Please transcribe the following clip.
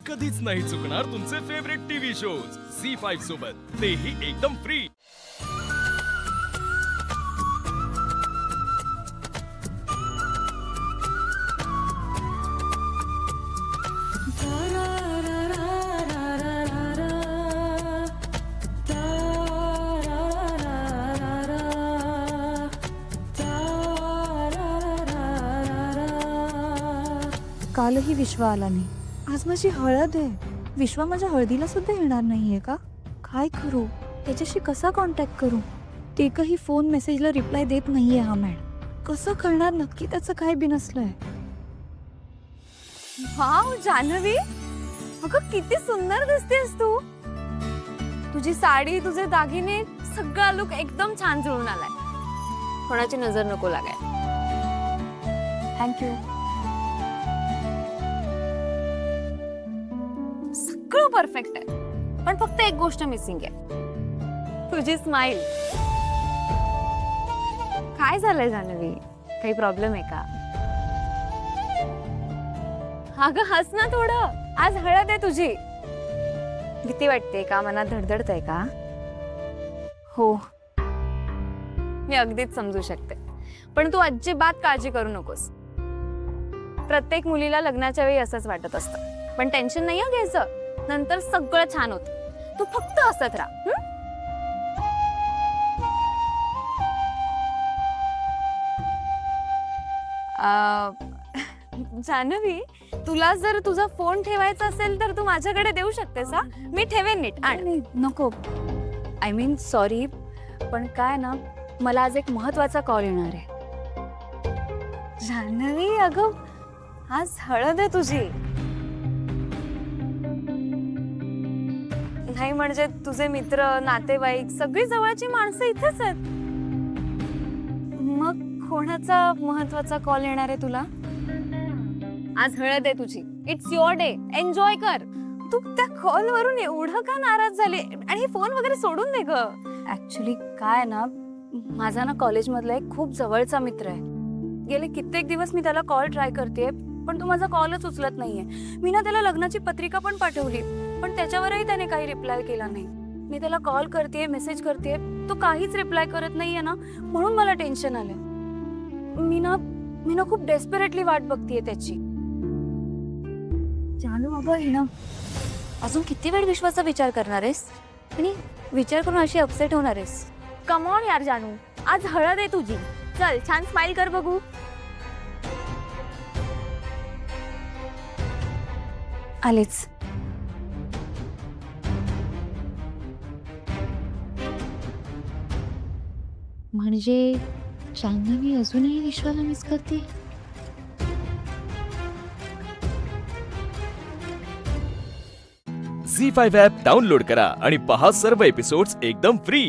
कधीच नाही चुकणार तुमचे फेवरेट टीव्ही शोज झी5 सोबत, तेही एकदम फ्री। कालही विश्वा आला नाही। आज माझी हळद आहे। विश्वा माझ्या हळदीला सुद्धा येणार नाहीये का? काय करू? त्याच्याशी कसा कॉन्टॅक्ट करू? ते काही फोन मेसेजला रिप्लाय देत नाहीये हा मॅड। कसं कळणार नक्की त्याचं काय बिनसलंय? वाव जान्हवी, अगं किती सुंदर दिसतेस तू। तुझी साडी, तुझे दागिने, सगळा लुक एकदम छान जुळून आलाय। कोणाची नजर नको लागाय। थँक्यू। सगळं परफेक्ट आहे, पण फक्त एक गोष्ट मिसिंग आहे, तुझी स्माइल। काय झालंय जान्हवी? काही प्रॉब्लेम आहे का? अगं हस ना थोडं, आज हळद आहे तुझी। भीती वाटते का? मनात धडधडतंय का? हो, मी अगदीच समजू शकते, पण तू अजिबात काळजी करू नकोस। प्रत्येक मुलीला लग्नाच्या वेळी असंच वाटत असतं, पण टेन्शन नाही घ्यायचं, नंतर सगळं छान होतं। तू फक्त हसत राहा। जान्हवी, तुला जर तुझा फोन ठेवायचा असेल तर तू माझ्याकडे देऊ शकतेस हा? मी ठेवेन नीट। आणि नको, आय मीन सॉरी, पण काय ना, मला आज एक महत्वाचा कॉल येणार आहे। जान्हवी अगं, आज हळद आहे तुझी। नाही म्हणजे तुझे मित्र, नातेवाईक, सगळी जवळची माणसं इथेच आहेत। मग कोणाचा महत्वाचा कॉल येणार आहे तुला? आज हळद आहे तुझी, इट्स युअर डे, एन्जॉय कर। तू त्या कॉल वरून एवढं का नाराज झाले? आणि फोन वगैरे सोडून दे ग। ऍक्च्युली काय ना, माझा ना कॉलेज मधला एक खूप जवळचा मित्र आहे। गेले कित्येक दिवस मी त्याला कॉल ट्राय करतेय, पण तो माझा कॉलच उचलत नाहीये। मी ना त्याला लग्नाची पत्रिका पण पाठवली, पण त्याच्यावरही त्याने काही रिप्लाय केला नाही। मी त्याला कॉल करतेय, मेसेज करतेय, तो काहीच रिप्लाय करत नाहीये ना, म्हणून मला टेन्शन आलंय। मी ना खूप डेस्परेटली वाट बघतेय त्याची। जानू अगं, ही ना अजून किती वेळ विश्वाचा विचार करणार आहेस आणि विचार करून अशी अपसेट होणार आहेस? कम ऑन यार जानू, आज हळद आहे तुझी, चल छान स्माइल कर बघू। आलेच। म्हणजे जान्हवी अजूनही विश्वाला मिस करते? झी5 ॲप डाउनलोड करा आणि पहा सर्व एपिसोड्स एकदम फ्री।